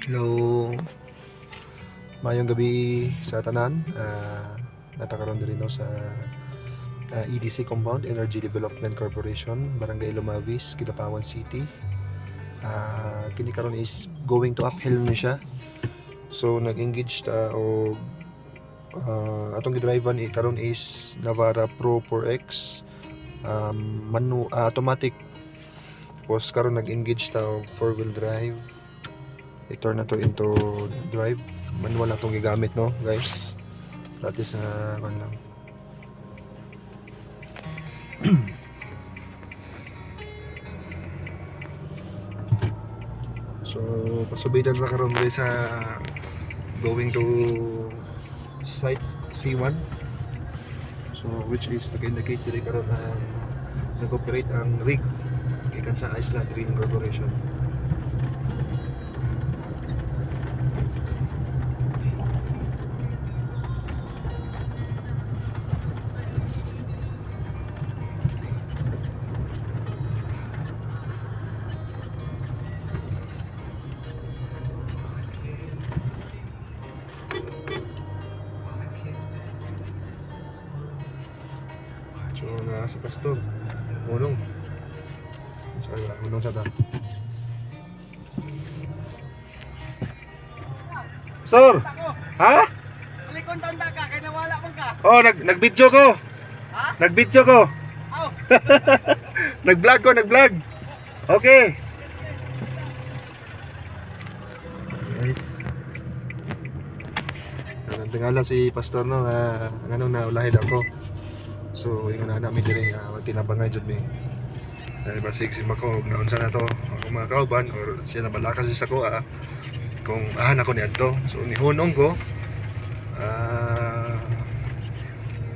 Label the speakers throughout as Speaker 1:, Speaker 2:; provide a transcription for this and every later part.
Speaker 1: Hello, mayong gabi sa tanan. Natakaroon din sa EDC Compound, Energy Development Corporation, Barangay Lumavis, Kidapawan City. Kini karon is going to uphill na siya. So nag-engage ta o atong gidrivean karon is Navara Pro 4X automatic. Tapos karon nag-engage ta og 4-wheel drive. I-turn na to into drive. Manual na itong gigamit, no guys. Dati sa lang. So pasubitan na karon guys sa going to site C1. So which is nag-indicate diri karon na nag-operate ang rig gikan sa Iceland Green Corporation. So si Pastor Munong sa ta. Pastor! Ha?
Speaker 2: Alikon tanda ka, kaya nawala man ka.
Speaker 1: Oh, nag-video ko.
Speaker 2: Ha?
Speaker 1: Nag-video ko.
Speaker 2: Aw!
Speaker 1: Nag-vlog ko, nag-vlog. Okay. Guys. Tingala si Pastor no nga nganong naulahin ako. So ingon na namin diri magtinabangay jud mi. Basig si Mako naunsa na to ako mga kauban or siya na balakas sa ko kung ako ni adto. So nihunong ko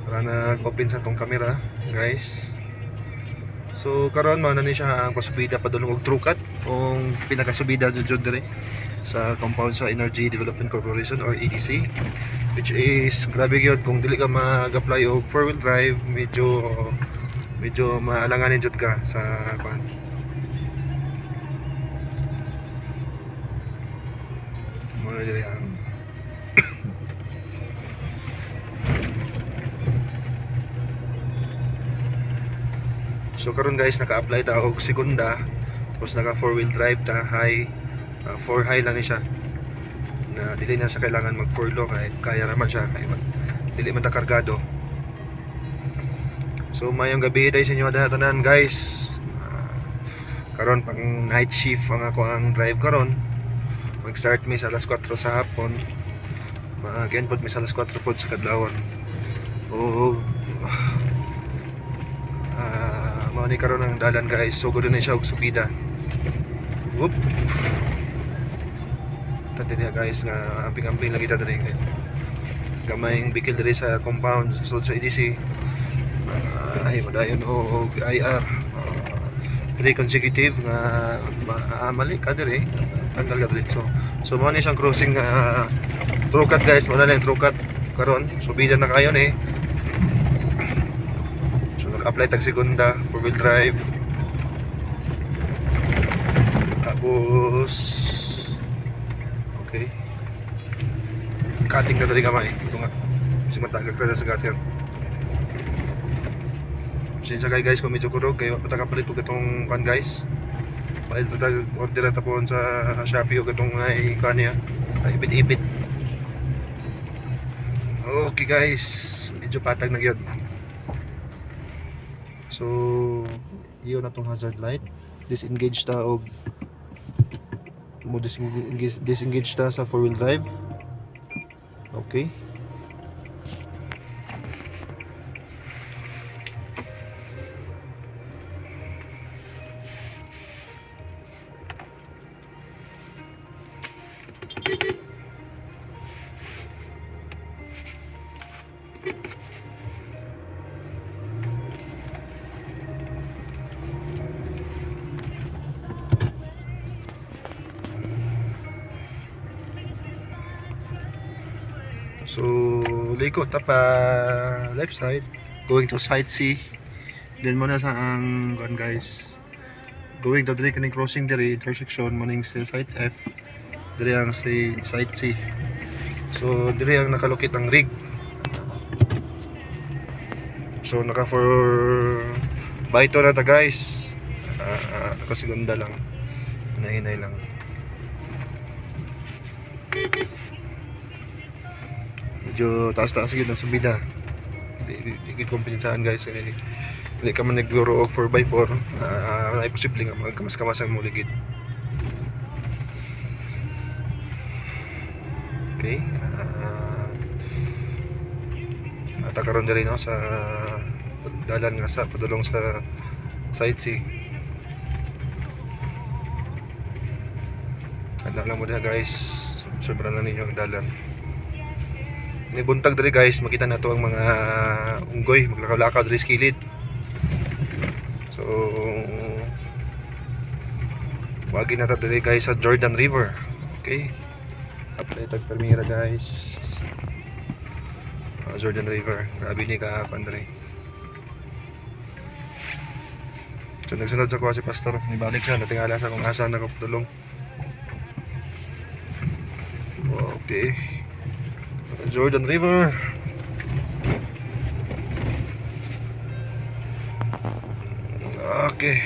Speaker 1: para nag-open sa tong camera guys. So karon man ni siya ang pasubida padulong og trukat kung pinakasubida jud diri sa compound sa Energy Development Corporation or EDC, which is grabe gyud kung dili ka mag-apply og 4-wheel drive, medyo maalanganin jud ka sa pan. Muna diri ang So karon guys naka-apply ta og segunda, tapos naka 4-wheel drive ta, high 4 high lang ni siya. Na dili na siya kailangan mag 4 low kaya raman siya kay dili man ta kargado. So mayong gabi day sa inyo tanan guys. Karon pang night shift ang ako ang drive karon. Mag-start mi sa alas 4 sa hapon. Again pod mi sa alas 4 pod sa kadlawon. Mao ni karon ang dalan guys. So gud na siya og subida. Whoop. Tadi niya guys nga amping-amping lagi ta diri kay gamayng bikil diri sa compound so sa EDC. Ay madayon og IR. 3 consecutive nga mali ka diri tanggal ka diretso. So mao ni siyang crossing trukat guys, mo na lang trukat karon. Subida na kayo ni. Apply tag segunda 4-wheel drive, tapos okay cutting na dali kamay ito nga kasi matagag ka na sa gutter. Sinsa kay guys kung medyo kurog kayo patakapalit og itong pan guys, pahit patag order ta po sa Shopee og itong ay kanya ibit-ibit. Okay guys, medyo patag na gyud. So, iyon na tong hazard light. Disengage ta og disengage ta sa 4-wheel drive. Okay. So, liko ta pa left side, going to side C. Then muna sa ang guys, going to dili kaning crossing diri intersection maning sa side F. Diri ang si Site C. So diri ang nakalukit ang rig. So naka for baito na ta guys. Nakasigunda lang. Hinay lang. Medyo taas-taas yun ang subida. Hindi kumpinsaan guys. Hindi ka man nagluro og 4x4. Ay posible nga magkamas-kamas ang muligid. Okay. Natakaroon na rin ako sa dalan nga sa padulong sa Site C. Ano lang mo na guys, sobrang lang ninyo ang dalan. Nibuntag diri guys, makita na to ang mga unggoy, maglakaw-lakaw diri sa kilid. So wagi na ta diri guys sa Jordan River. Okay. Update tag Palmyra guys. Jordan River. Grabe ni kahapon diri. So nagsunod sa kuha si Pastor, nibalik siya, natingala sa kung asa na kapatulong. Okay. Jordan River. Okay.